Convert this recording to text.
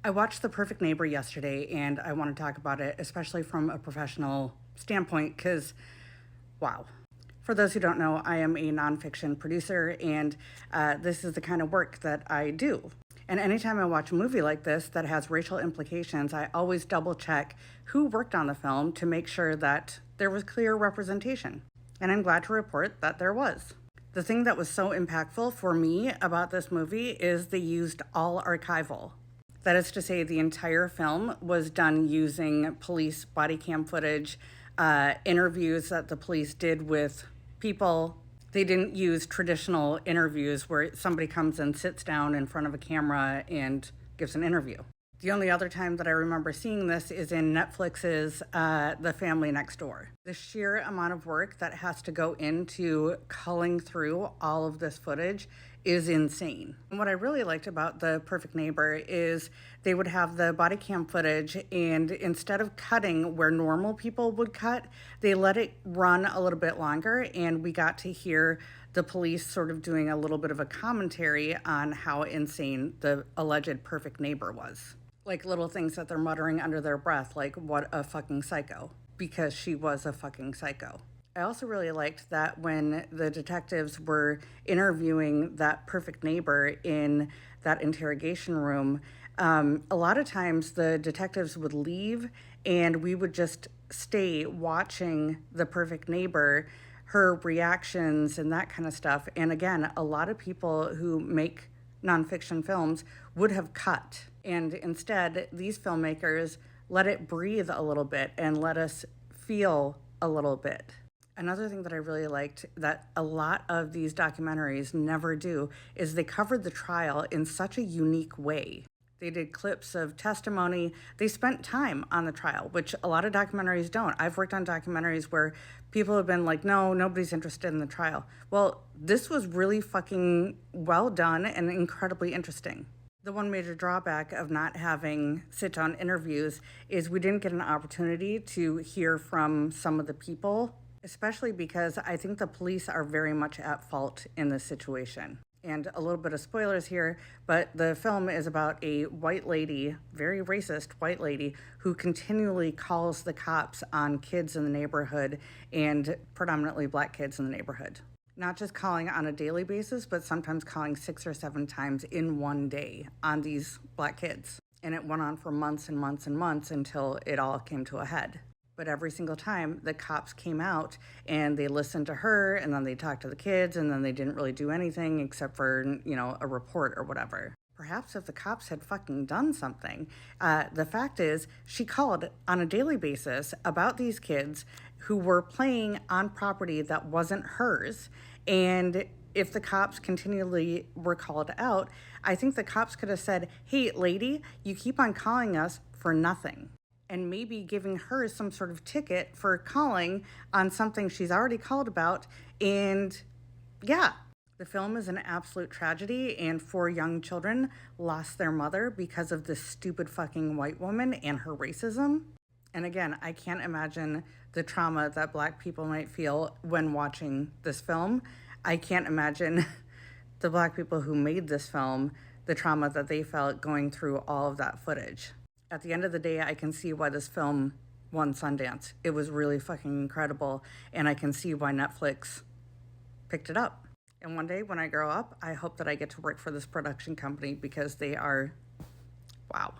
I watched The Perfect Neighbor yesterday, and I want to talk about it, especially from a professional standpoint, because wow. For those who don't know, I am a nonfiction producer, and this is the kind of work that I do. And anytime I watch a movie like this that has racial implications, I always double check who worked on the film to make sure that there was clear representation. And I'm glad to report that there was. The thing that was so impactful for me about this movie is they used all archival. That is to say, the entire film was done using police body cam footage, interviews that the police did with people. They didn't use traditional interviews where somebody comes and sits down in front of a camera and gives an interview. The only other time that I remember seeing this is in Netflix's The Family Next Door. The sheer amount of work that has to go into culling through all of this footage is insane. And what I really liked about The Perfect Neighbor is they would have the body cam footage, and instead of cutting where normal people would cut, they let it run a little bit longer, and we got to hear the police sort of doing a little bit of a commentary on how insane the alleged perfect neighbor was. Like little things that they're muttering under their breath, like, what a fucking psycho, because she was a fucking psycho. I also really liked that when the detectives were interviewing that perfect neighbor in that interrogation room, a lot of times the detectives would leave and we would just stay watching the perfect neighbor, her reactions and that kind of stuff. And again, a lot of people who make nonfiction films would have cut. And instead, these filmmakers let it breathe a little bit and let us feel a little bit. Another thing that I really liked that a lot of these documentaries never do is they covered the trial in such a unique way. They did clips of testimony. They spent time on the trial, which a lot of documentaries don't. I've worked on documentaries where people have been like, no, nobody's interested in the trial. Well, this was really fucking well done and incredibly interesting. The one major drawback of not having sit-down interviews is we didn't get an opportunity to hear from some of the people, especially because I think the police are very much at fault in this situation. And a little bit of spoilers here, but the film is about a white lady, very racist white lady, who continually calls the cops on kids in the neighborhood and predominantly black kids in the neighborhood. Not just calling on a daily basis, but sometimes calling 6 or 7 times in one day on these black kids. And it went on for months and months and months until it all came to a head. But every single time the cops came out and they listened to her and then they talked to the kids and then they didn't really do anything except for, a report or whatever. Perhaps if the cops had fucking done something. The fact is, she called on a daily basis about these kids who were playing on property that wasn't hers. And if the cops continually were called out, I think the cops could have said, hey, lady, you keep on calling us for nothing. And maybe giving her some sort of ticket for calling on something she's already called about. And yeah, the film is an absolute tragedy, and 4 young children lost their mother because of this stupid fucking white woman and her racism. And again, I can't imagine the trauma that black people might feel when watching this film. I can't imagine the black people who made this film, the trauma that they felt going through all of that footage. At the end of the day, I can see why this film won Sundance. It was really fucking incredible, and I can see why Netflix picked it up. And one day when I grow up, I hope that I get to work for this production company because they are, wow.